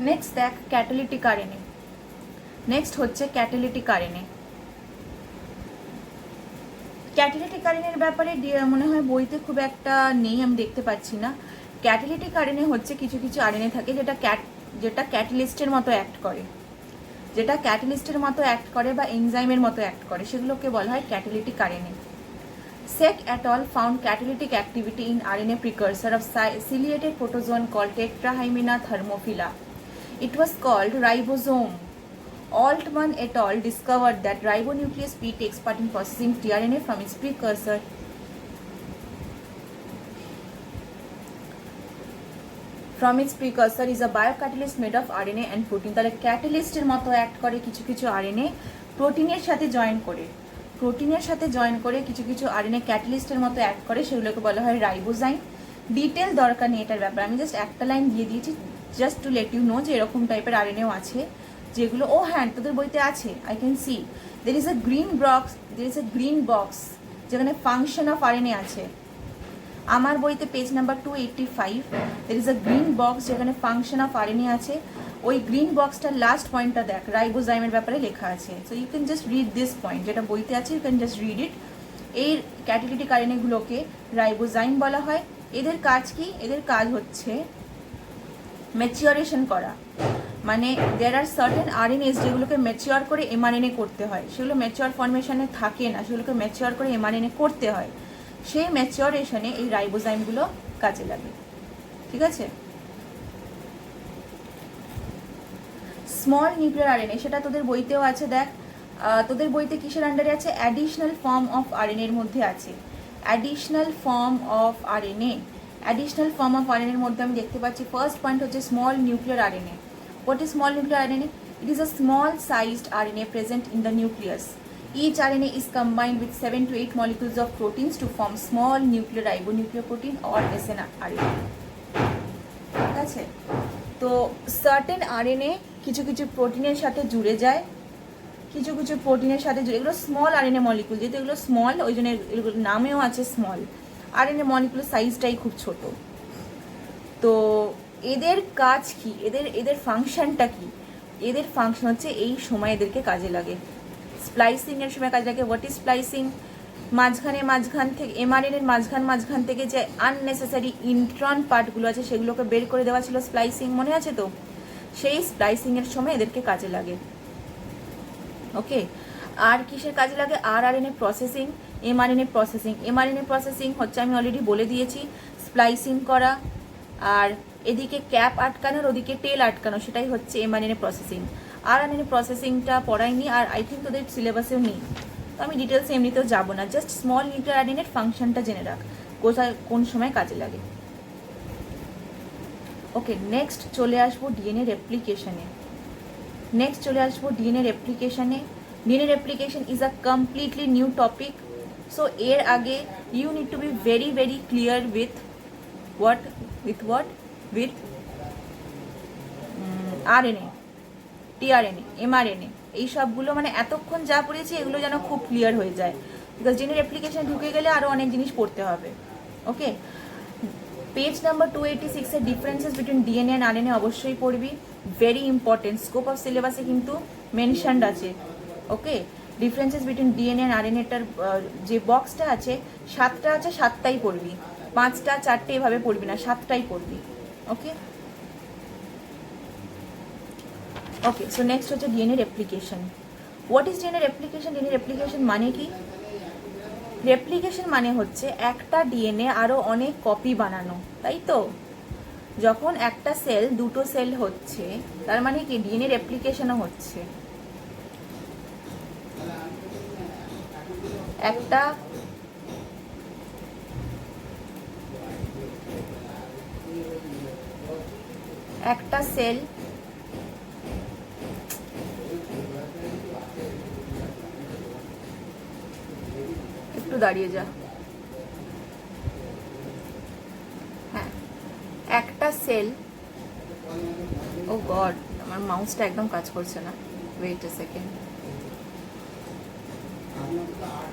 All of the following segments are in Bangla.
নেক্সট দেখ ক্যাটালিটিক আরএনএ। নেক্সট হচ্ছে ক্যাটালিটিক আরএনএ। ক্যাটালিটিক আরএনএর ব্যাপারে মনে হয় বইতে খুব একটা নেই, আমি দেখতে পাচ্ছি না। ক্যাটালিটিক আরএনএ হচ্ছে কিছু কিছু আরএনএ থাকে যেটা ক্যাটালিস্টের মতো অ্যাক্ট করে, যেটা ক্যাটালিস্টের মতো অ্যাক্ট করে বা এনজাইমের মতো অ্যাক্ট করে, সেগুলোকে বলা হয় catalytic RNA. Seck et al. Found catalytic activity in RNA precursor of ciliated protozoan called Tetrahymena thermophila. It was called ribosome. Altman et al. Discovered that ribonuclease P takes part in processing tRNA from its precursor. From its precursor is a biocatalyst made of RNA and protein. তাহলে ক্যাটালিস্টের মতো অ্যাক্ট করে কিছু কিছু আরএনএ প্রোটিনের সাথে জয়েন করে, প্রোটিনের সাথে জয়েন করে কিছু কিছু আরএনএ ক্যাটালিস্টের মতো অ্যাক্ট করে, সেগুলোকে বলা হয় রাইবোজাইম। ডিটেল দরকার নেই এটার ব্যাপারে, আমি জাস্ট একটা লাইন দিয়ে দিয়েছি just to let you know যে এরকম টাইপের আরএনএও আছে যেগুলো, ও হ্যাঁ তোদের বইতে আছে, I can see there is a green box যেখানে ফাংশন অফ আরএনএ আছে। আমার বইতে page number 285 there is a green box যেখানে ফাংশন অফ আরএনএ আছে। ওই গ্রিন বক্সটার লাস্ট পয়েন্টটা দেখ, রাইবোজাইমের ব্যাপারে লেখা আছে। So you can just read this point, যেটা বইতে আছে you can just read it. এই ক্যাটালিটিক আরএনএগুলোকে রাইবোজাইম বলা হয়। এদের কাজ কি? এদের কাজ হচ্ছে ম্যাচিওরেশন করা, মানে দেয়ার আর সার্টেন আরএনএস যেগুলোকে ম্যাচিওর করে এমআরএনএ করতে হয়, সেগুলো ম্যাচিওর ফরমেশনে থাকে না, সেগুলোকে ম্যাচিওর করে এমআরএনএ করতে হয়। সেই ম্যাচিওরেশনে এই রাইবোজাইমগুলো কাজে লাগে, ঠিক আছে। স্মল নিউক্লিয়ার আরএনএ, সেটা তোদের বইতেও আছে। দেখ তোদের বইতে কিসের আন্ডারে আছে? অ্যাডিশনাল ফর্ম অফ আরএনএ এর মধ্যে আছে। Additional form of RNA, additional form of RNA এর মধ্যে আমি দেখতে পাচ্ছি ফার্স্ট পয়েন্ট হচ্ছে small nuclear RNA. What is small nuclear RNA? It is a small sized RNA present in the nucleus. Each RNA is combined with 7 to 8 molecules of proteins to form small nuclear ribonucleoprotein or snRNA. ঠিক আছে, তো সার্টেন আরএনএ কিছু কিছু প্রোটিনের সাথে জুড়ে যায়, কিছু কিছু প্রোটিনের সাথে জুড়ে, এগুলো স্মল আরএনএ মলিকুল, যেহেতু এগুলো স্মল ওই জন্য এগুলোর নামেও আছে স্মল। আরএনএ মলিকুলের সাইজটাই খুব ছোট। তো এদের কাজ কি? এদের ফাংশনটা কি? এদের ফাংশন হচ্ছে এই সময় এদেরকে কাজে লাগে, স্প্লাইসিং এর সময় কাজে লাগে। What is splicing? মাঝখান থেকে এমআরএনএর মাঝখান থেকে যে আননেসেসারি ইন্ট্রন পার্টগুলো আছে সেগুলোকে বের করে দেওয়া ছিল স্প্লাইসিং, মনে আছে তো? সেই স্প্লাইসিং এর সময় এদেরকে কাজে লাগে। ওকে, আর কিসের কাজে লাগে? RNA processing, mRNA processing. MRNA processing হচ্ছে আমি অলরেডি বলে দিয়েছি, স্প্লাইসিং করা আর এদিকে ক্যাপ আটকানোর ওদিকে টেল আটকানো, সেটাই হচ্ছে এমআরএনএ প্রসেসিং। আরএনএ প্রসেসিংটা পড়াইনি আর আই থিঙ্ক তোদের সিলেবাসেও নেই, তো আমি ডিটেলসে এমনিতেও যাবো না, জাস্ট স্মল নিউক্লিয়ার আরএনএর ফাংশনটা জেনে রাখ, কোথায় কোন সময় কাজে লাগে। ওকে, নেক্সট চলে আসবো ডিএনএ রেপ্লিকেশনে। DNA replication is a completely new topic. So এর আগে you need to be very very clear with RNA, tRNA, mRNA, এই সবগুলো মানে এতক্ষণ যা পড়েছি এগুলো যেন খুব ক্লিয়ার হয়ে যায়, বিকজ ডিএনএ রেপ্লিকেশন ঢুকে গেলে আরও অনেক জিনিস পড়তে হবে। ওকে, পেজ নাম্বার 286 এর differences between DNA and RNA অবশ্যই পড়বি, ভেরি ইম্পর্টেন্ট, স্কোপ অফ সিলেবাসে কিন্তু মেনশনড আছে। ওকে, ডিফারেন্সেস বিটুইন ডিএনএ অ্যান্ড আরএনএটার যে বক্সটা আছে 7টা আছে, 7টাই পড়বি, 5টা 4টে এভাবে পড়বি না, 7টাই পড়বি। ওকে ওকে, সো নেক্সট হচ্ছে DNA replication. What is DNA replication? DNA replication মানে কি? রেপ্লিকেশন মানে হচ্ছে একটা ডিএনএ আরো অনেক কপি বানানো, তাই তো? যখন একটা সেল দুটো সেল হচ্ছে তার মানে কি ডিএনএ রেপ্লিকেশনও হচ্ছে। একটা সেল একটু দাঁড়িয়ে যা, হ্যাঁ, একটা সেল, ও গড আমার মাউসটা একদম কাজ করছে না, ওয়েট এ সেকেন্ড।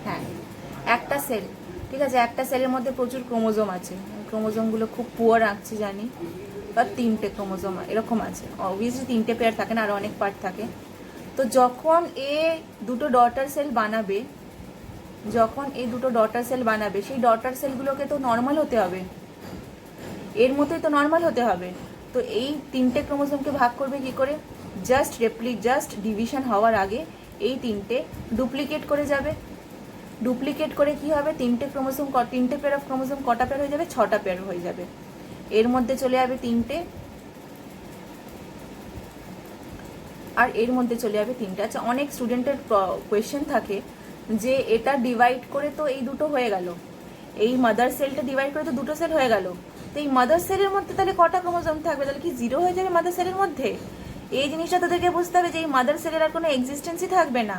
হ্যাঁ, একটা সেল, ঠিক আছে, একটা সেলের মধ্যে প্রচুর ক্রোমোজোম আছে, ক্রোমোজোমগুলো খুব পুয়ার আঁকছি জানি, বা 3টে ক্রোমোজোম এরকম আছে। অবভিয়াসলি 3টে পেয়ার থাকে না, আরও অনেক পার্ট থাকে। তো যখন এ দুটো ডটার সেল বানাবে, সেই ডটার সেলগুলোকে তো নর্মাল হতে হবে, এর মতোই তো নর্মাল হতে হবে। তো এই 3টে ক্রোমোজোমকে ভাগ করবে কি করে? জাস্ট ডিভিশন হওয়ার আগে এই 3টে ডুপ্লিকেট করে যাবে। ডুপ্লিকেট করে কি হবে? 3টে পেয়ার অফ ক্রোমোজোম কটা পেয়ার হয়ে যাবে? 6টা পেয়ার হয়ে যাবে। এর মধ্যে চলে যাবে 3টে, আর এর মধ্যে চলে যাবে 3টে। আচ্ছা, অনেক স্টুডেন্টের কোয়েশ্চেন থাকে যে এটা ডিভাইড করে তো এই দুটো হয়ে গেল, এই মাদার সেলটা ডিভাইড করে তো দুটো সেল হয়ে গেল, তো এই মাদার সেলের মধ্যে তাহলে কটা ক্রোমোজোম থাকবে? তাহলে কি 0 হয়ে যাবে মাদার সেলের মধ্যে? এই জিনিসটা তোদেরকে বুঝতে হবে যে এই মাদার সেলের আর কোনো এক্সিস্টেন্সই থাকবে না।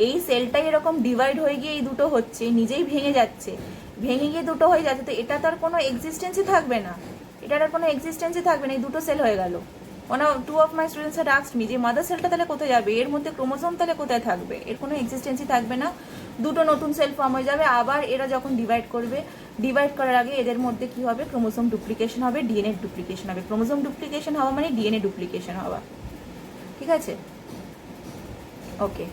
এই সেলটাই এরকম ডিভাইড হয়ে গিয়ে এই দুটো হচ্ছে, নিজেই ভেঙে যাচ্ছে, ভেঙে গিয়ে দুটো হয়ে যাচ্ছে, তো এটা তার কোনো এক্সিস্টেন্সই থাকবে না, এটার আর কোনো এক্সিস্টেন্সই থাকবে না, এই দুটো সেল হয়ে গেল। two of my students had asked me যে মাদার সেলটা তাহলে কোথায় যাবে, এর মধ্যে ক্রোমোজোম তাহলে কোথায় থাকবে? এর কোনো এক্সিস্টেন্সই থাকবে না, দুটো নতুন সেল ফর্ম হয়ে যাবে। আবার এরা যখন ডিভাইড করবে, ডিভাইড করার আগে এদের মধ্যে কি হবে? ক্রোমোজোম ডুপ্লিকেশন হবে, ডিএনএ ডুপ্লিকেশন হবে। ক্রোমোজোম ডুপ্লিকেশন হওয়া মানে ডিএনএ ডুপ্লিকেশন হওয়া, ঠিক আছে? ওকে,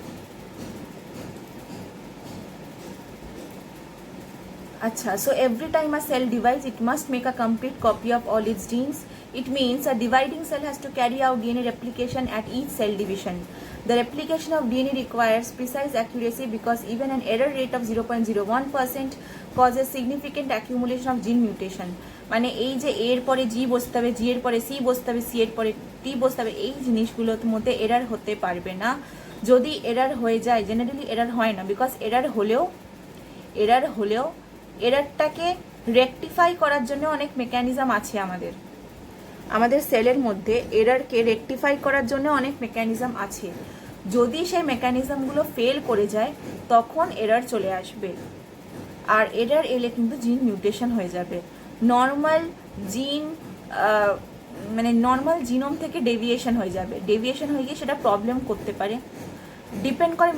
আচ্ছা, so every time a cell divides, it must make a complete copy of all its genes. It means a dividing cell has to carry out DNA replication at each cell division. The replication of DNA requires precise accuracy because even an error rate of 0.01% causes significant accumulation of gene mutation. মানে এই যে এর পরে জি বসতে হবে, জি এর পরে সি বসতে হবে, সি এর পরে টি বসতে হবে, এই জিনিসগুলোর মধ্যে এরার হতে পারবে না। যদি এরার হয়ে যায়, জেনারেলি এরার হয় না, বিকজ এরার হলেও এরারটাকে রেকটিফাই করার জন্য অনেক মেকানিজম আছে আমাদের সেলের মধ্যে। এরারকে রেকটিফাই করার জন্য অনেক মেকানিজম আছে। যদি সেই মেকানিজমগুলো ফেল করে যায় তখন এরার চলে আসবে, আর এরার এলে কিন্তু জিন মিউটেশন হয়ে যাবে। নর্মাল জিনোম থেকে ডেভিয়েশন হয়ে যাবে, ডেভিয়েশন হয়ে গিয়ে সেটা প্রবলেম করতে পারে। ডিপেন্ড করে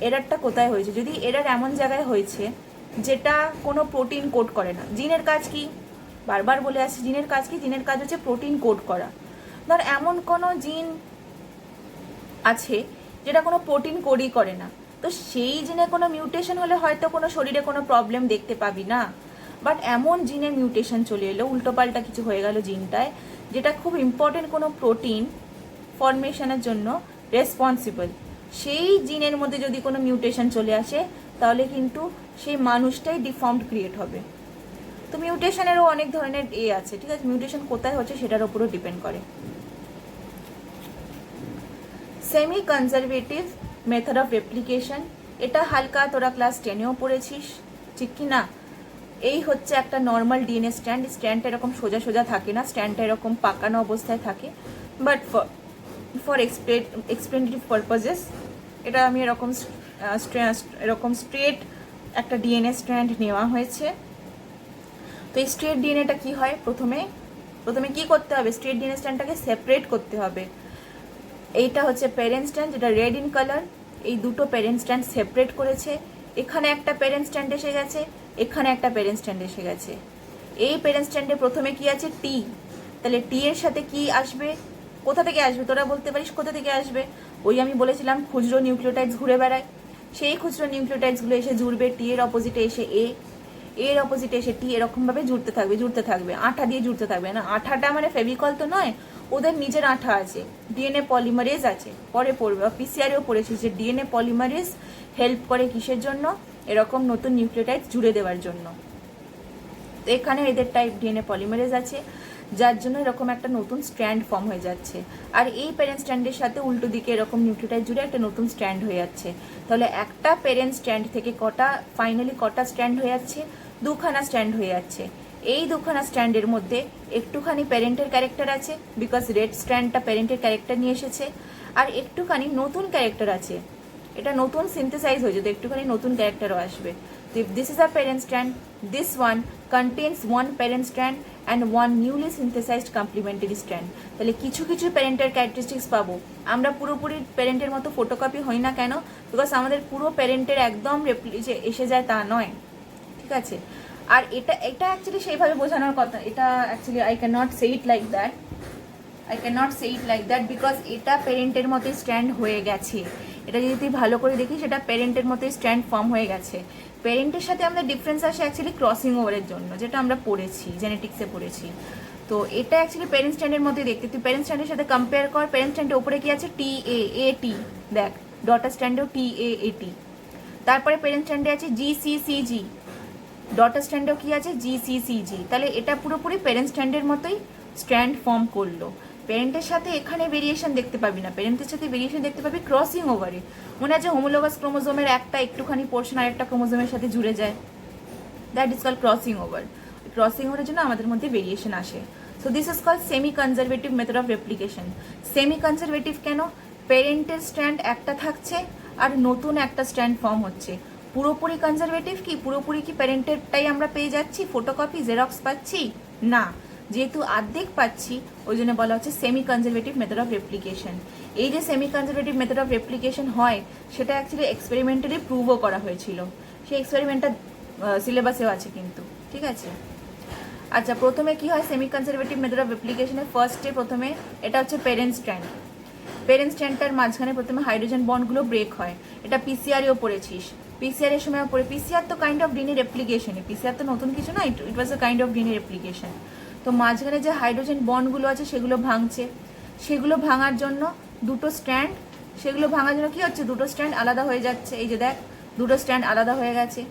এরারটা কোথায় হয়েছে। যদি এরার এমন জায়গায় হয়েছে যেটা কোনো প্রোটিন কোড করে না, জিনের কাজ কি? বারবার বলে আসছি, জিনের কাজ কি? জিনের কাজ হচ্ছে প্রোটিন কোড করা। ধর এমন কোনো জিন আছে যেটা কোনো প্রোটিন কোডই করে না, তো সেই জিনে কোনো মিউটেশন হলে হয়তো কোনো শরীরে কোনো প্রবলেম দেখতে পাবি না। বাট এমন জিনে মিউটেশন চলে এলো, উল্টোপাল্টা কিছু হয়ে গেল জিনটায়, যেটা খুব ইম্পর্টেন্ট কোনো প্রোটিন ফরমেশনের জন্য রেসপন্সিবল, সেই জিনের মধ্যে যদি কোনো মিউটেশন চলে আসে তাহলে কিন্তু সেই মানুষটাই ডিফর্মড ক্রিয়েট হবে। তো মিউটেশনেরও অনেক ধরনের আছে, ঠিক আছে? মিউটেশন কোথায় হচ্ছে সেটার উপরও ডিপেন্ড করে। Semi conservative method of replication, এটা হালকা তোরা ক্লাস 10এও পড়েছিস, ঠিক কি না? এই হচ্ছে একটা নর্মাল ডিএনএ স্ট্র্যান্ডটা এরকম সোজা সোজা থাকে না, স্ট্র্যান্ডটা এরকম পাকানো অবস্থায় থাকে। বাট ফর এক্সপ্লেনেটিভ পারপাজেস এটা আমি এরকম স্ট্রেট একটা ডিএনএ স্ট্র্যান্ড নেওয়া হয়েছে। তো এই স্ট্রেট ডিএনএটা কি হয়? প্রথমে কি করতে হবে? স্ট্রেট ডিএনএ স্ট্র্যান্ডটাকে সেপারেট করতে হবে। এইটা হচ্ছে প্যারেন্ট স্ট্র্যান্ড, যেটা রেড ইন কালার। এই দুটো প্যারেন্ট স্ট্র্যান্ড সেপারেট করেছে। এখানে একটা প্যারেন্ট স্ট্র্যান্ড এসে গেছে, এখানে একটা প্যারেন্ট স্ট্র্যান্ড এসে গেছে। এই প্যারেন্ট স্ট্র্যান্ডে প্রথমে কি আছে? টি। তাহলে টি এর সাথে কি আসবে? কোথা থেকে আসবে? তোরা বলতে পারিস কোথা থেকে আসবে? ওই আমি বলেছিলাম খুচরো নিউক্লিওটাইডস ঘুরে বেড়ায়, সেই খুচরো নিউক্লিওটাইডসগুলো এসে জুড়বে টি এর অপোজিটে এসে এর অপোজিটে এসে টি, এরকমভাবে জুড়তে থাকবে, আঠা দিয়ে জুড়তে থাকবে। না, আঠাটা মানে ফেভিকল তো নয়, ওদের নিজের আঠা আছে, ডিএনএ পলিমারেজ আছে। পরে পড়বে, বা পিসিআরেও পড়েছি যে ডিএনএ পলিমারেজ হেল্প করে কিসের জন্য? এরকম নতুন নিউক্লিওটাইড জুড়ে দেওয়ার জন্য। তো এখানে এদের টাইপ ডিএনএ পলিমারেজ আছে, যার জন্য এরকম একটা নতুন স্ট্র্যান্ড ফর্ম হয়ে যাচ্ছে। আর এই প্যারেন্ট স্ট্র্যান্ডের সাথে উল্টো দিকে এরকম নিউক্লিওটাইড জুড়ে একটা নতুন স্ট্র্যান্ড হয়ে যাচ্ছে। তাহলে একটা প্যারেন্ট স্ট্র্যান্ড থেকে ফাইনালি কটা স্ট্র্যান্ড হয়ে যাচ্ছে? দুখানা স্ট্র্যান্ড হয়ে যাচ্ছে। এই দুখানা স্ট্র্যান্ডের মধ্যে একটুখানি প্যারেন্টের ক্যারেক্টার আছে, বিকজ রেড স্ট্র্যান্ডটা প্যারেন্টের ক্যারেক্টার নিয়ে এসেছে, আর একটুখানি নতুন ক্যারেক্টার আছে, এটা নতুন সিনথেসাইজ হয়েছে, তো একটুখানি নতুন ক্যারেক্টারও আসবে। So if this is a parent strand, this one contains one parent strand and one newly synthesized complementary strand. তাহলে কিছু কিছু প্যারেন্টের ক্যারেক্টারিস্টিক্স পাবো। আমরা পুরোপুরি প্যারেন্টের মতো ফটোকপি হই না কেন? বিকজ আমাদের পুরো প্যারেন্টের একদম এসে যায় তা নয়, ঠিক আছে? আর এটা এটা অ্যাকচুয়ালি সেইভাবে বোঝানোর কথা, এটা actually I can not say it like that, because এটা পেরেন্টের মতোই স্ট্যান্ড হয়ে গেছে। এটা যদি তুই ভালো করে দেখিস, সেটা পেরেন্টের মতোই স্ট্যান্ড ফর্ম হয়ে গেছে। পেরেন্টের সাথে আমাদের ডিফারেন্স আসে অ্যাকচুয়ালি ক্রসিং ওভারের জন্য, যেটা আমরা পড়েছি, জেনেটিক্সে পড়েছি। তো এটা অ্যাকচুয়ালি প্যারেন্ট স্ট্যান্ডের মতোই দেখতে। তুই প্যারেন্ট স্ট্যান্ডের সাথে কম্পেয়ার কর। প্যারেন্ট স্ট্যান্ডের উপরে কি আছে? TAAT, দেখ ডটার স্ট্যান্ডেও TAAT। তারপরে প্যারেন্ট স্ট্যান্ডে আছে GCCG, ডটার স্ট্যান্ডেও কি আছে? GCCG। তাহলে এটা পুরোপুরি প্যারেন্ট স্ট্যান্ডের মতোই স্ট্যান্ড ফর্ম করলো। প্যারেন্টের সাথে এখানে ভেরিয়েশন দেখতে পাবি না, প্যারেন্টের সাথে ভেরিয়েশন দেখতে পাবি ক্রসিং ওভারে। মনে আছে হোমোলোগাস ক্রোমোজোমের একটা একটুখানি পোর্শন আরেকটা ক্রোমোজোমের সাথে জুড়ে যায়, that is call crossing over. Crossing ওভারের জন্য আমাদের মধ্যে ভেরিয়েশন আসে। So this is call semi conservative method of replication. Semi conservative কেন? প্যারেন্টের স্ট্যান্ড একটা থাকছে আর নতুন একটা স্ট্যান্ড ফর্ম হচ্ছে। পুরোপুরি কনজারভেটিভ কি? পুরোপুরি কি প্যারেন্টেরটাই আমরা পেয়ে যাচ্ছি, ফটোকপি জেরক্স পাচ্ছি? না, যেহেতু অর্ধেক পাচ্ছি, ওই জন্য বলা হচ্ছে semi conservative method of replication. এই যে semi conservative method of replication হয়, সেটা অ্যাকচুয়ালি এক্সপেরিমেন্টালি প্রুভও করা হয়েছিল। সেই এক্সপেরিমেন্টটা সিলেবাসেও আছে কিন্তু, ঠিক আছে? আচ্ছা, প্রথমে কি হয় সেমি কনজারভেটিভ মেথড অফ রেপ্লিকেশনের? ফার্স্টে প্রথমে এটা হচ্ছে প্যারেন্ট স্ট্র্যান্ড। প্যারেন্ট স্ট্র্যান্ডটার মাঝখানে প্রথমে হাইড্রোজেন বন্ডগুলো ব্রেক হয়। এটা পিসিআরেও পড়েছিস, পিসিআর এর সময়ও পড়ে। পিসিআর তো কাইন্ড অফ ডিএনএ রেপ্লিকেশনে, পিসিআর তো নতুন কিছু না, it was a kind of DNA replication. তো মাঝখানে যে হাইড্রোজেন বন্ডগুলো আছে সেগুলো ভাঙছে। সেগুলো ভাঙার জন্য দুটো স্ট্র্যান্ড, সেগুলো ভাঙার জন্য কি হচ্ছে? দুটো স্ট্র্যান্ড আলাদা হয়ে যাচ্ছে। এই যে দেখ, দুটো স্ট্র্যান্ড আলাদা হয়ে গেছে।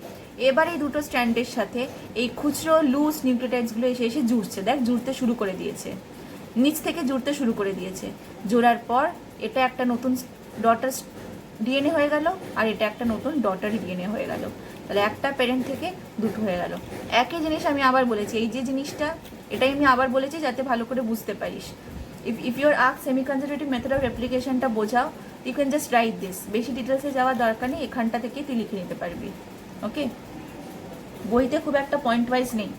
এবার এই দুটো স্ট্র্যান্ডের সাথে এই খুচরো লুজ নিউক্লিওটাইডসগুলো এসে এসে জুড়ছে। দেখ, জুড়তে শুরু করে দিয়েছে, নিচ থেকে জুড়তে শুরু করে দিয়েছে। জোড়ার পর এটা একটা নতুন ডটার ডিএনএ হয়ে গেল, আর এটা একটা নতুন ডটার ডিএনএ হয়ে গেল। তাহলে একটা প্যারেন্ট থেকে দুটো হয়ে গেল। একই জিনিস আমি আবার বলেছি, এই যে জিনিসটা, এটাই আমি আবার বলেছি যাতে ভালো করে বুঝতে পারিস। If your ask semi conservative method of রেপ্লিকেশনটা বোঝাও, you can just write this. বেশি ডিটেলসে যাওয়ার দরকার নেই, এখানটা থেকে তুই লিখে নিতে পারবি। ওকে, বইতে খুব একটা পয়েন্ট ওয়াইজ নেই,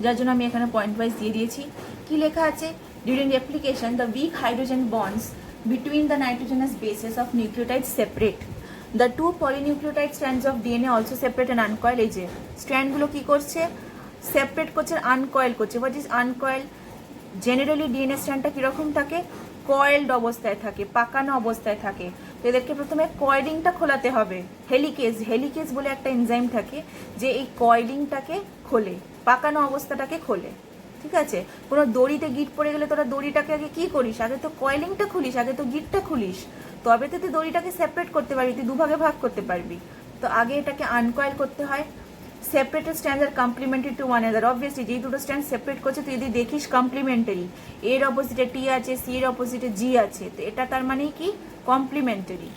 যার জন্য আমি এখানে পয়েন্ট ওয়াইজ দিয়ে দিয়েছি। কি লেখা আছে? During replication the weak hydrogen bonds between the nitrogenous bases of nucleotides separate. The two polynucleotide strands of DNA also separate and uncoil. এই যে স্ট্র্যান্ডগুলো কি করছে? সেপারেট করছে, আনকয়েল করছে। What is uncoil? Generally DNA স্ট্র্যান্ডটা কীরকম থাকে? কয়েলড অবস্থায় থাকে, পাকানো অবস্থায় থাকে। তো এদেরকে প্রথমে কয়েলিংটা খোলাতে হবে। হেলিকেজ বলে একটা এনজাইম থাকে যে এই কয়েলিংটাকে খোলে, পাকানো অবস্থাটাকে খোলে। ঠিক আছে? কোনো দড়িতে গিট পড়ে গেলে তোরা দড়িটাকে আগে কি করিস? আগে তো কয়েলিংটা খুলিস, আগে তো গিটটা খুলিস, তবে তো তুই দড়িটাকে সেপারেট করতে পারবি, তুই দুভাগে ভাগ করতে পারবি। তো আগে এটাকে আনকয়েল করতে হয়। সেপারেটেড স্ট্র্যান্ডস আর complementary to one other. Obviously যেই দুটো স্ট্র্যান্ড সেপারেট করছে তুই যদি দেখিস কমপ্লিমেন্টারি, এর অপোজিটে টি আছে, সি এর অপোজিটে জি আছে, তো এটা তার মানে কি? Complimentary.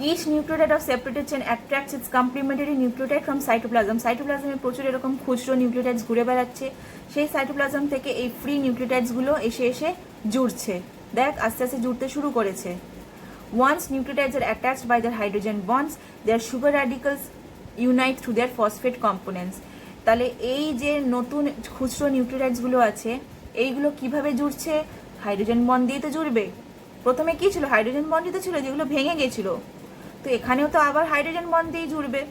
Each nucleotide of separated chain attracts its complementary nucleotide from cytoplasm. সাইটোপ্লাজমে প্রচুর এরকম খুচরো নিউক্লিওটাইডস ঘুরে বেড়াচ্ছে। সেই সাইটোপ্লাজম থেকে এই ফ্রি নিউক্লিওটাইডসগুলো এসে এসে জুড়ছে। দেখ, আস্তে আস্তে জুড়তে শুরু করেছে। Once nucleotides are attached by their hydrogen bonds, their sugar radicals unite through their phosphate components. তাহলে এই যে নতুন খুচরো নিউক্লিওটাইডসগুলো আছে, এইগুলো কিভাবে জুড়ছে? হাইড্রোজেন বন্ড দিয়ে তো জুড়বে। প্রথমে কি ছিল? হাইড্রোজেন বন্ডই তো ছিল, যেগুলো ভেঙে গেছিল। তো এখানেও তো আবার হাইড্রোজেন বন্ড দিয়ে জুড়বে।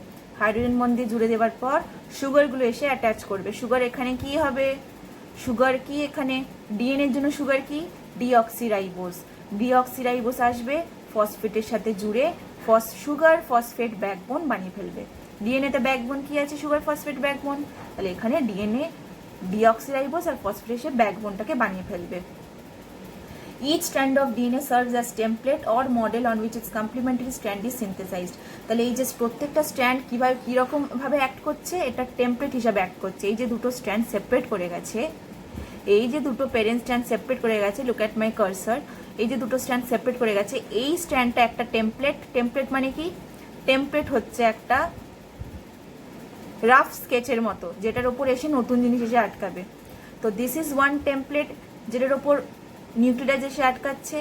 হাইড্রোজেন বন্ড দিয়ে জুড়ে দেওয়ার পর সুগারগুলো এসে অ্যাটাচ করবে। সুগার এখানে কি হবে? সুগার কি এখানে? ডিএনএর জন্য সুগার কি? ডিঅক্সিরাইবোজ। ডিঅক্সিরাইবোজ আসবে, ফসফেটের সাথে জুড়ে সুগার ফসফেট ব্যাকবোন বানিয়ে ফেলবে। ডিএনএতে ব্যাকবোন কি আছে? Sugar phosphate backbone. তাহলে এখানে ডিএনএ ডিঅক্সিরাইবোজ আর ফসফেট এসে ব্যাকবোনটাকে বানিয়ে ফেলবে। Each strand of DNA serves as template or model on which its complementary strand is synthesized. তাহলে এই যে প্রত্যেকটা স্ট্র্যান্ড কিভাবে কিরকম ভাবে অ্যাক্ট করছে, এটা টেমপ্লেট হিসাবে অ্যাক্ট করছে। এই যে দুটো স্ট্র্যান্ড সেপারেট করে গেছে, এই যে দুটো প্যারেন্ট স্ট্র্যান্ড সেপারেট করে গেছে, লুক অ্যাট মাই কার্সার, এই যে দুটো স্ট্র্যান্ড সেপারেট করে গেছে, এই স্ট্র্যান্ডটা একটা টেমপ্লেট। টেমপ্লেট মানে কি? টেমপ্লেট হচ্ছে একটা রাফ স্কেচের মতো, যেটার ওপর এসে নতুন জিনিস এসে আটকাবে। তো দিস ইজ ওয়ান টেমপ্লেট যেটার ওপর নিউক্লিওটাইড এসে আটকাচ্ছে।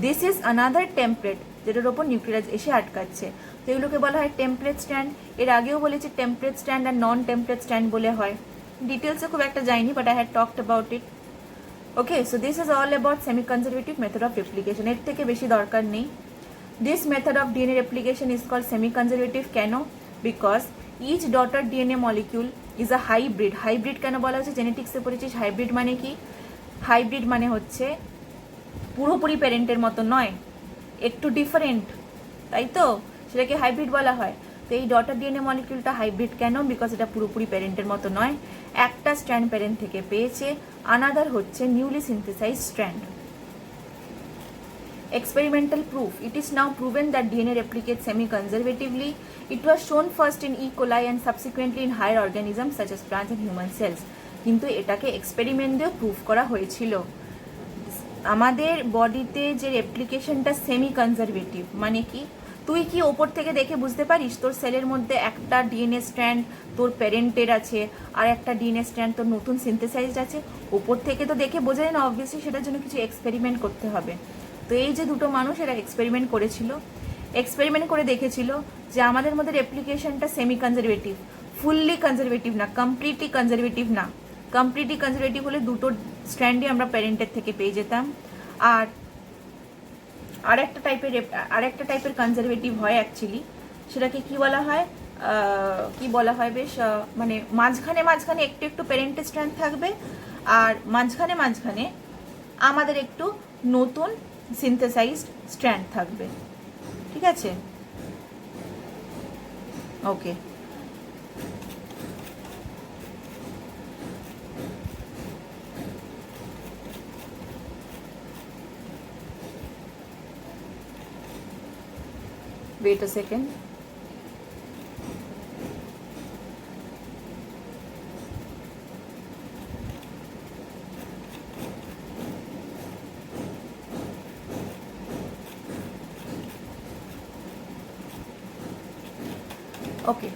দিস ইজ আনাদার টেমপ্লেট যেটার ওপর নিউক্লিওটাইড এসে আটকাচ্ছে। তো এগুলোকে বলা হয় টেমপ্লেট স্ট্র্যান্ড। এর আগেও বলেছি টেমপ্লেট স্ট্র্যান্ড আর নন টেমপ্লেট স্ট্র্যান্ড বলে হয়। ডিটেলসে খুব একটা যায়নি, but I had talked about it. Okay, so this is all about semi conservative method of replication. এর থেকে বেশি দরকার নেই। This method of DNA replication is called semi conservative. কেন? Because each daughter DNA molecule is a hybrid. Hybrid কেন বলা হচ্ছে? জেনেটিক্সে পড়েছিস হাইব্রিড মানে কি? হাইব্রিড মানে হচ্ছে পুরোপুরি প্যারেন্টের মতো নয়, একটু ডিফারেন্ট, তাই তো, সেটাকে হাইব্রিড বলা হয়। তো এই ডটার ডিএনএ মলিকিউলটা হাইব্রিড কেন? বিকজ এটা পুরোপুরি প্যারেন্টের মতো নয়, একটা স্ট্র্যান্ড প্যারেন্ট থেকে পেয়েছে, আনাদার হচ্ছে newly synthesise strand. Experimental proof. It is now proven that DNA replicates semi-conservatively. It was shown first in E. coli and subsequently in higher organisms such as plants and human cells. কিন্তু এটাকে এক্সপেরিমেন্ট দিয়ে প্রুফ করা হয়েছিল। আমাদের বডিতে যে রেপ্লিকেশনটা সেমি কনজারভেটিভ মানে কি? তুই কি ওপর থেকে দেখে বুঝতে পারিস তোর সেলের মধ্যে একটা ডিএনএ স্ট্র্যান্ড তোর প্যারেন্টের আছে আর একটা ডিএনএ স্ট্র্যান্ড তোর নতুন সিনথেসাইজড আছে? ওপর থেকে তো দেখে বোঝা যায় না, অবভিয়াসলি সেটার জন্য কিছু এক্সপেরিমেন্ট করতে হবে। তো এই যে দুটো মানুষ এরা এক্সপেরিমেন্ট করেছিল, এক্সপেরিমেন্ট করে দেখেছিল যে আমাদের মধ্যে রেপ্লিকেশনটা সেমি কনজারভেটিভ, ফুললি কনজারভেটিভ না, কমপ্লিটলি কনজারভেটিভ না। কমপ্লিটলি কনজারভেটিভ হলে দুটো স্ট্র্যান্ডই আমরা প্যারেন্টের থেকে পেয়ে যেতাম। আর আরেকটা টাইপের কনজারভেটিভ হয় অ্যাকচুয়ালি, সেটাকে কি বলা হয়? কি বলা হয় বেশ, মানে মাঝখানে মাঝখানে একটু একটু প্যারেন্টের স্ট্র্যান্ড থাকবে আর মাঝখানে মাঝখানে আমাদের একটু নতুন সিনথেসাইজড স্ট্র্যান্ড থাকবে, ঠিক আছে? Okay, wait a second. Okay.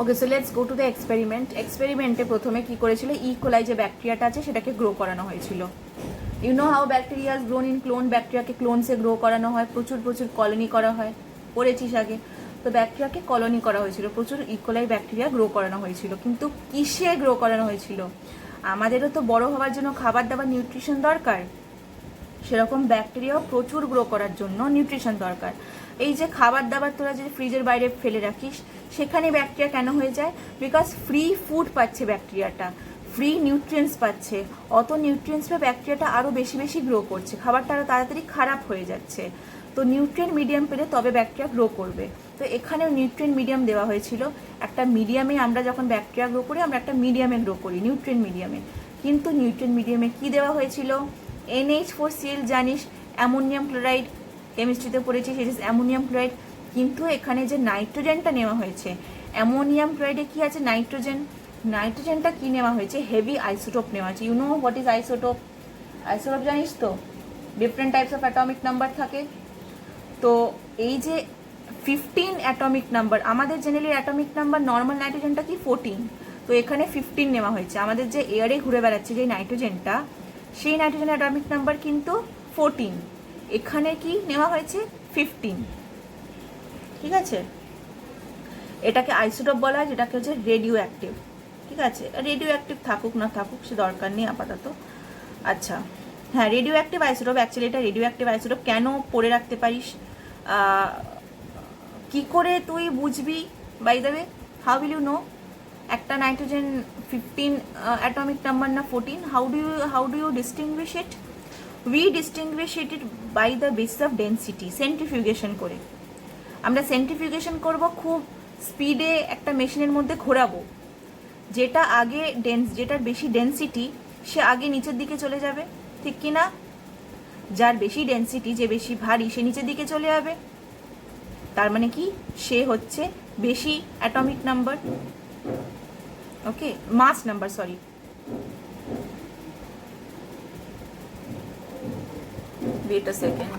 Okay, so let's go to the experiment. এক্সপেরিমেন্টে প্রথমে কি করেছিল? ই কোলাই যে ব্যাকটেরিয়াটা আছে সেটাকে গ্রো করানো হয়েছিল। You know how bacteria grown in clone. ব্যাকটেরিয়াকে ক্লোনসে গ্রো করানো হয়, প্রচুর প্রচুর কলোনি করা হয়, পড়েছিস আগে। তো ব্যাকটেরিয়াকে কলোনি করা হয়েছিল, প্রচুর ই কোলাই ব্যাকটেরিয়া গ্রো করানো হয়েছিল। কিন্তু কিসে গ্রো করানো হয়েছিল? আমাদেরও তো বড় হওয়ার জন্য খাবার দাবার নিউট্রিশন দরকার, সেরকম ব্যাকটেরিয়াও প্রচুর গ্রো করার জন্য নিউট্রিশন দরকার। এই যে খাবার দাবার তোরা যে ফ্রিজের বাইরে ফেলে রাখিস, সেখানে ব্যাকটেরিয়া কেন হয়ে যায়? বিকজ ফ্রি ফুড পাচ্ছে ব্যাকটেরিয়াটা, ফ্রি নিউট্রিয়েন্টস পাচ্ছে। অত নিউট্রিয়েন্টস পেয়ে ব্যাকটেরিয়াটা আরও বেশি বেশি গ্রো করছে, খাবারটা আরও তাড়াতাড়ি খারাপ হয়ে যাচ্ছে। তো নিউট্রিয়েন্ট মিডিয়াম পেলে তবে ব্যাকটেরিয়া গ্রো করবে। তো এখানেও নিউট্রিয়েন্ট মিডিয়াম দেওয়া হয়েছিল। একটা মিডিয়ামে আমরা যখন ব্যাকটেরিয়া গ্রো করি, আমরা একটা মিডিয়ামে গ্রো করি, নিউট্রিয়েন্ট মিডিয়ামে। কিন্তু নিউট্রিয়েন্ট মিডিয়ামে কি দেওয়া হয়েছিল? NH4Cl, জানিস, অ্যামোনিয়াম ক্লোরাইড, কেমিস্ট্রিতে পড়েছিস, ইট ইজ অ্যামোনিয়াম ক্লোরাইড। কিন্তু এখানে যে নাইট্রোজেনটা নেওয়া হয়েছে, অ্যামোনিয়াম ক্লোরাইডে কি আছে? নাইট্রোজেন। নাইট্রোজেনটা কি নেওয়া হয়েছে? হেভি আইসোটোপ নেওয়া হয়েছে। You know what is isotope? Isotope জানিস তো, different types of atomic number থাকে। তো এই যে 15 অ্যাটমিক নাম্বার, আমাদের জেনারেলি অ্যাটমিক নাম্বার নর্মাল নাইট্রোজেনটা কি 14, তো এখানে 15 নেওয়া হয়েছে। আমাদের যে এয়ারে ঘুরে বেড়াচ্ছে যে নাইট্রোজেনটা, সেই নাইট্রোজেনের অ্যাটমিক নাম্বার কিন্তু 14, এখানে কি নেওয়া হয়েছে? 15, ঠিক আছে? এটাকে আইসোটোপ বলা হয়, যেটাকে হচ্ছে রেডিও অ্যাক্টিভ, ঠিক আছে? রেডিও অ্যাক্টিভ থাকুক না থাকুক সে দরকার নেই আপাতত। আচ্ছা, হ্যাঁ, রেডিও অ্যাক্টিভ আইসোটোপ। অ্যাকচুয়ালি এটা রেডিও অ্যাক্টিভ আইসোটোপ কেন পড়ে রাখতে পারিস? কি করে তুই বুঝবি? By the way, how will you know একটা নাইট্রোজেন 15 অ্যাটমিক নাম্বার না 14? How do you distinguish it? We distinguish it by the basis of density, centrifugation করে। আমরা সেন্ট্রিফিউগেশন করব, খুব স্পিডে একটা মেশিনের মধ্যে ঘোরাবো, যেটা আগে যেটার বেশি ডেন্সিটি সে আগে নিচের দিকে চলে যাবে, ঠিক কি না? যার বেশি ডেন্সিটি, যে বেশি ভারী, সে নিচের দিকে চলে যাবে। তার মানে কি? সে হচ্ছে বেশি atomic number, okay, mass number, sorry. Wait a second.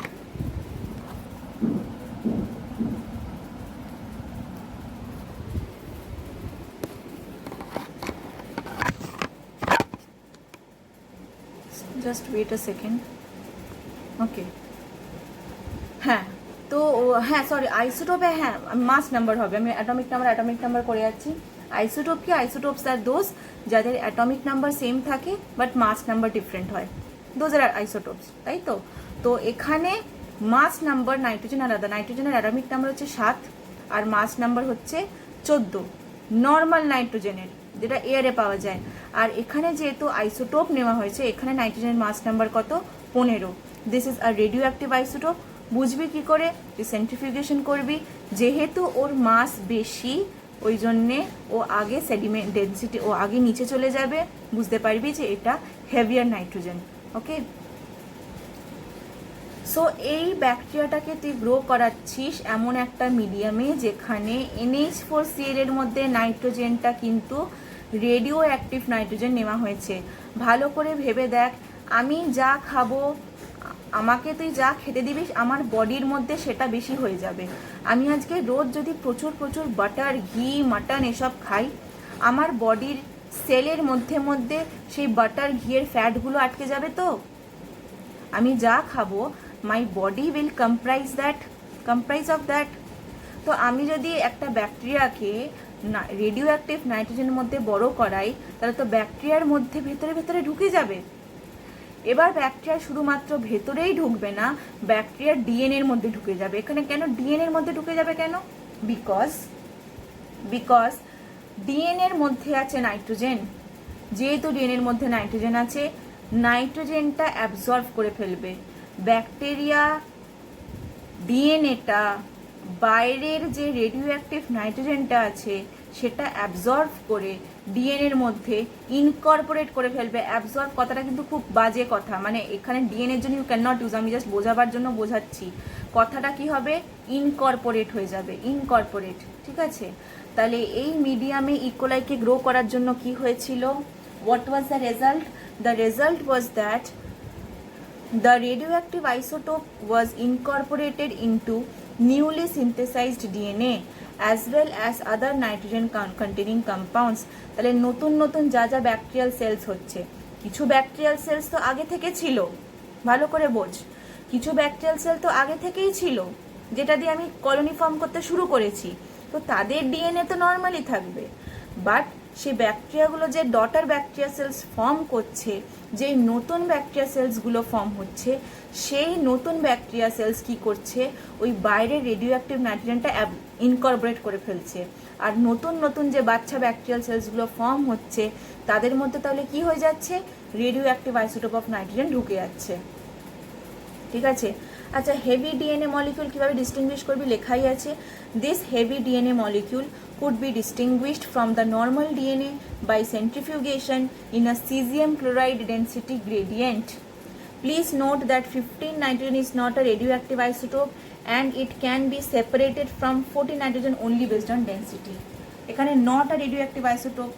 Just wait a second. Okay, হ্যাঁ, তো হ্যাঁ, সরি, আইসোটোপে হ্যাঁ মাস নাম্বার হবে। আমি অ্যাটমিক নাম্বার করে যাচ্ছি। আইসোটোপ কি? আইসোটোপস আর দোজ যাদের অ্যাটমিক নাম্বার সেম থাকে বাট মাস নাম্বার ডিফারেন্ট হয়, দোজ আর আইসোটোপস, তাই তো? তো এখানে মাস নাম্বার নাইট্রোজেন আলাদা, নাইট্রোজেনের অ্যাটমিক নাম্বার হচ্ছে 7 আর মাস নাম্বার হচ্ছে 14 নর্মাল নাইট্রোজেনের, যেটা এয়ারে পাওয়া যায়। আর এখানে যেহেতু আইসোটোপ নেওয়া হয়েছে, এখানে নাইট্রোজেনের মাস নাম্বার কত? 15। This is a radio active isotope. বুঝবি কি করে? তুই সেন্ট্রিফিউগেশন করবি, যেহেতু ওর মাস বেশি ওই জন্যে ও আগে সেডিমেন্ট ডেন্সিটি, ও আগে নিচে চলে যাবে, বুঝতে পারবি যে এটা হেভিয়ার নাইট্রোজেন। ওকে, সো এই ব্যাকটেরিয়াটাকে তুই গ্রো করাচ্ছিস এমন একটা মিডিয়ামে যেখানে NH4Cl এর মধ্যে নাইট্রোজেনটা কিন্তু রেডিও অ্যাক্টিভ নাইট্রোজেন নেওয়া হয়েছে। ভালো করে ভেবে দেখ, আমি যা খাবো, আমাকে তুই যা খেতে দিবি আমার বডির মধ্যে সেটা বেশি হয়ে যাবে। আমি আজকে রোজ যদি প্রচুর প্রচুর বাটার, ঘি, মাটন এসব খাই, আমার বডির সেলের মধ্যে মধ্যে সেই বাটার, ঘিয়ের ফ্যাটগুলো আটকে যাবে। তো আমি যা খাবো, my body will comprise of that. তো আমি যদি একটা ব্যাকটেরিয়াকে রেডিও অ্যাক্টিভ নাইট্রোজেনের মধ্যে বড় করাই, তাহলে তো ব্যাকটেরিয়ার মধ্যে ভেতরে ভেতরে ঢুকে যাবে। এবার ব্যাকটেরিয়া শুধুমাত্র ভেতরেই ঢুকবে না, ব্যাকটেরিয়ার ডিএনএর মধ্যে ঢুকে যাবে। এখানে কেন ডিএনএর মধ্যে ঢুকে যাবে? কেন? বিকজ ডিএনএর মধ্যে আছে নাইট্রোজেন। যেহেতু ডিএনএর মধ্যে নাইট্রোজেন আছে, নাইট্রোজেনটা অ্যাবজর্ব করে ফেলবে ব্যাকটেরিয়া। ডিএনএটা বাইরের যে রেডিও অ্যাক্টিভ নাইট্রোজেনটা আছে সেটা অ্যাবজর্ব করে ডিএনএর মধ্যে ইনকর্পোরেট করে ফেলবে। অ্যাবজর্ব কথাটা কিন্তু খুব বাজে কথা, মানে এখানে ডিএনএর জন্য ইউ ক্যান নট ইউজ, আমি জাস্ট বোঝাবার জন্য বোঝাচ্ছি। কথাটা কি হবে? ইনকর্পোরেট হয়ে যাবে, ইনকর্পোরেট। ঠিক আছে, তাহলে এই মিডিয়ামে ইকোলাইকে গ্রো করার জন্য কি হয়েছিল? What was the result? The result was that the radioactive isotope was incorporated into newly synthesized DNA as well as other nitrogen containing compounds. তাহলে নতুন নতুন যা যা ব্যাকটেরিয়াল সেলস হচ্ছে, কিছু ব্যাকটেরিয়াল সেলস তো আগে থেকে ছিল, ভালো করে বোঝ, কিছু ব্যাকটেরিয়াল সেল তো আগে থেকেই ছিল, যেটা দিয়ে আমি কলোনি ফর্ম করতে শুরু করেছি। তো তাদের ডিএনএ তো নর্মালি থাকবে, বাট সেই ব্যাকটেরিয়াগুলো যে ডটার ব্যাকটেরিয়া সেলস ফর্ম করছে, যেই নতুন ব্যাকটেরিয়া সেলসগুলো ফর্ম হচ্ছে, সেই নতুন ব্যাকটেরিয়া সেলস কি করছে? ওই বাইরের রেডিও অ্যাক্টিভ নাইট্রোজেনটা ইনকর্পোরেট করে ফেলছে। আর নতুন নতুন যে বাচ্চা ব্যাকটেরিয়াল সেলসগুলো ফর্ম হচ্ছে, তাদের মধ্যে তাহলে কি হয়ে যাচ্ছে? Radio active isotope of nitrogen ঢুকে যাচ্ছে। ঠিক আছে, আচ্ছা, হেভি ডিএনএ মলিকিউল কিভাবে ডিস্টিংগুইশ করবি? লেখাই আছে, this heavy DNA molecule could be distinguished from the normal DNA by centrifugation in a cesium chloride density gradient. Please note that 15 nitrogen is not a radioactive isotope and it can be separated from 14 nitrogen only based on density. এখানে not a radioactive isotope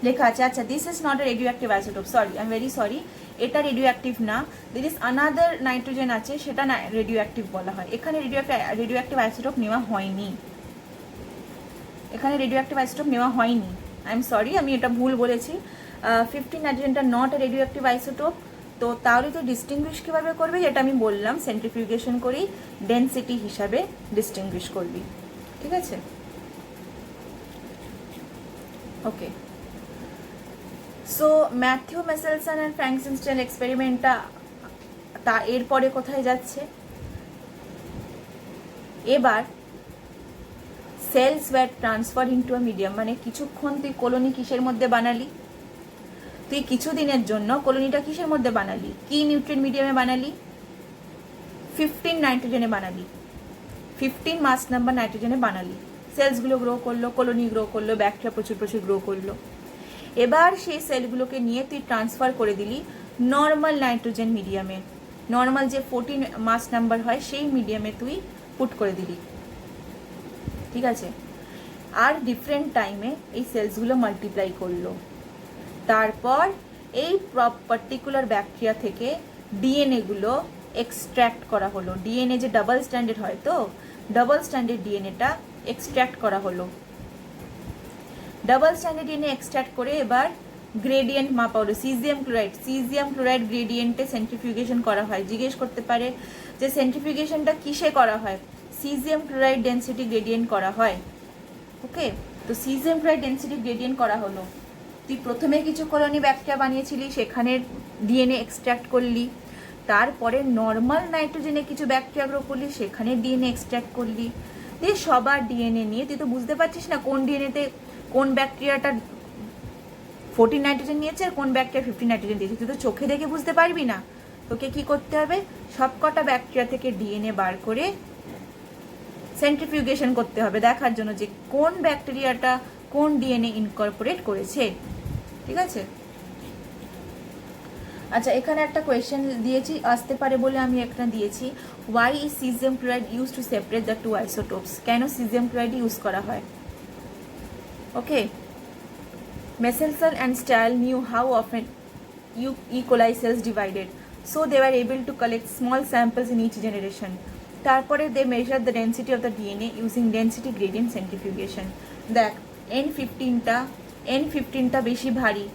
লেখা আছে। আচ্ছা, this is not a radioactive isotope, sorry, I am very sorry, এটা রেডিওঅ্যাক্টিভ না। দের ইজ আনাদার নাইট্রোজেন আছে, সেটা না রেডিওঅ্যাক্টিভ বলা হয়। এখানে রেডিওঅ্যাক্টিভ আইসোটোপ নেওয়া হয়নি, এখানে রেডিওঅ্যাক্টিভ আইসোটোপ নেওয়া হয়নি, আই এম সরি, আমি এটা ভুল বলেছি। 15 নাইট্রোজেনটা নট এ রেডিওঅ্যাক্টিভ আইসোটোপ। তো তাহলে তো ডিস্টিংগুইশ কীভাবে করবে? যেটা আমি বললাম, সেন্ট্রিফিউগেশন করেই ডেন্সিটি হিসাবে ডিস্টিংগুইশ করবি। ঠিক আছে, okay. So Matthew Meselson and Frankenstein এক্সপেরিমেন্টটা তা এরপরে কোথায় যাচ্ছে? এবার cells were transfer into a medium, মানে কিছুক্ষণ তুই কলোনি কিসের মধ্যে বানালি? তুই কিছুদিনের জন্য কলোনিটা কিসের মধ্যে বানালি? কি নিউট্রিয়েন্ট মিডিয়ামে বানালি? 15 নাইট্রোজেনে বানালি, 15 মাস নাম্বার নাইট্রোজেনে বানালি। সেলসগুলো গ্রো করলো, কলোনি গ্রো করলো, ব্যাকটেরিয়া প্রচুর প্রচুর গ্রো করলো। এবার সেই সেলগুলোকে নিয়ে তুই ট্রান্সফার করে দিলি নর্মাল নাইট্রোজেন মিডিয়ামে, নর্মাল যে 14 মাস নাম্বার হয় সেই মিডিয়ামে তুই পুট করে দিলি। ঠিক আছে, আর ডিফারেন্ট টাইমে এই সেলসগুলো মাল্টিপ্লাই করলো। তারপর এই পার্টিকুলার ব্যাকটেরিয়া থেকে ডিএনএগুলো এক্সট্র্যাক্ট করা হলো। ডিএনএ যে ডাবল স্ট্যান্ডার্ড হয়, তো ডাবল স্ট্যান্ডার্ড ডিএনএটা এক্সট্র্যাক্ট করা হলো। ডাবল স্ট্যান্ডার্ড ডিএনএ এক্সট্র্যাক্ট করে এবার গ্রেডিয়েন্ট মাপা হলো। সিজিয়াম ক্লোরাইড গ্রেডিয়েন্টে সেন্ট্রিফিউগেশন করা হয়। জিজ্ঞেস করতে পারে যে সেন্ট্রিফিউগেশনটা কিসে করা হয়? সিজিয়াম ক্লোরাইড ডেন্সিটি গ্রেডিয়েন্ট করা হয়। ওকে, তো সিজিএম ক্লোরাইড ডেন্সিটি গ্রেডিয়েন্ট করা হলো। তুই প্রথমে কিছু কলোনি ব্যাকটেরিয়া বানিয়েছিলি, সেখানে ডিএনএ এক্সট্র্যাক্ট করলি, তারপরে নর্মাল নাইট্রোজেনে কিছু ব্যাকটেরিয়া গ্রো করলি, সেখানে ডিএনএ এক্সট্র্যাক্ট করলি, দিয়ে সবার ডিএনএ নিয়ে তুই তো বুঝতে পারছিস না কোন ডিএনএতে কোন ব্যাকটেরিয়াটা 14 নাইট্রোজেন নিয়েছে আর কোন ব্যাকটেরিয়া 15 নাইট্রোজেন দিয়েছে, তুই তো চোখে দেখে বুঝতে পারবি না। তোকে কি করতে হবে, সবকটা ব্যাকটেরিয়া থেকে ডিএনএ বার করে সেন্ট্রিফিউগেশন করতে হবে, দেখার জন্য যে কোন ব্যাকটেরিয়াটা কোন ডিএনএ ইনকর্পোরেট করেছে। ঠিক আছে, আচ্ছা এখানে একটা কোয়েশ্চেন দিয়েছি, আসতে পারে বলে আমি একটা দিয়েছি, why is caesium chloride use to separate the two isotopes, কেন সিজিয়াম ক্লোরাইড ইউজ করা হয়। ওকে, Meselson and Stahl knew how often E. coli cells divided, so they were able to collect small samples in each generation. তারপরে they measured the density of the DNA using density gradient centrifugation. দেখ N15টা বেশি ভারী,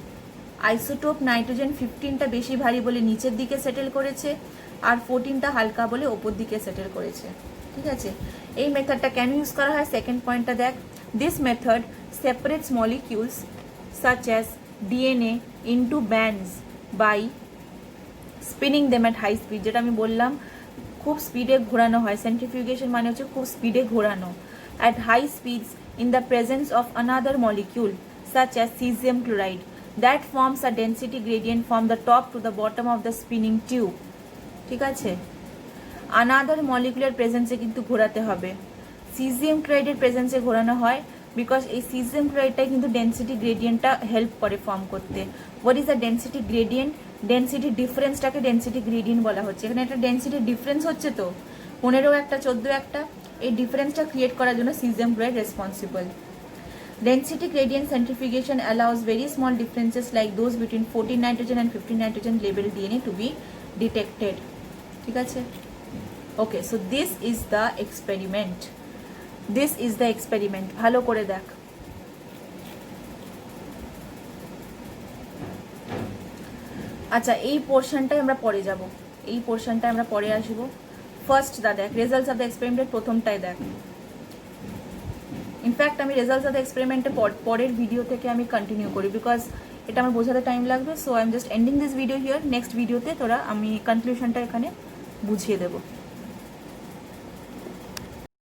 আইসোটোপ নাইট্রোজেন 15টা বেশি ভারী বলে নিচের দিকে সেটেল করেছে, আর 14টা হালকা বলে ওপর দিকে সেটেল করেছে। ঠিক আছে, এই মেথডটা কেন ইউজ করা হয়, সেকেন্ড পয়েন্টটা দেখ। This method separates molecules such as DNA into bands by spinning them at high speed, যেটা আমি বললাম খুব স্পিডে ঘোরানো হয়, সেন্ট্রিফিউগেশন মানে হচ্ছে খুব স্পিডে ঘোরানো, at high speeds in the presence of another molecule such as cesium chloride that forms a density gradient from the top to the bottom of the spinning tube. ঠিক আছে, আনাদার মলিকুলার প্রেজেন্সে কিন্তু ঘোরাতে হবে, সিজিয়াম ক্লোরাইডের প্রেজেন্সে ঘোরানো হয়, বিকজ এই সিজিয়াম ক্লোরাইডটাই কিন্তু ডেন্সিটি গ্রেডিয়েন্টটা হেল্প করে ফর্ম করতে। What is the density gradient, density ডিফারেন্সটাকে ডেন্সিটি গ্রেডিয়েন্ট বলা হচ্ছে। এখানে একটা ডেন্সিটি ডিফারেন্স হচ্ছে, তো 15 একটা 14 একটা, এই ডিফারেন্সটা ক্রিয়েট করার জন্য caesium chloride responsible. Density gradient centrifugation allows very small differences like those between 14 nitrogen and 15 nitrogen labeled DNA to be detected. ঠিক আছে, okay, so this is the experiment, this is the experiment, ভালো করে দেখ। আচ্ছা এই পোর্শনটাই আমরা পরে যাব, এই পোর্শনটা আমরা পরে আসবো। ফার্স্ট দা দেখ রেজাল্টস অফ দ্য এক্সপেরিমেন্টের প্রথমটাই দেখ। ইনফ্যাক্ট আমি রেজাল্টস অফ দ্য এক্সপেরিমেন্টের পরের ভিডিও থেকে আমি কন্টিনিউ করি, বিকজ এটা আমার বোঝাতে টাইম লাগবে। So I am just ending this video here, next ভিডিওতে তোরা আমি কনক্লুশনটা এখানে বুঝিয়ে দেবো।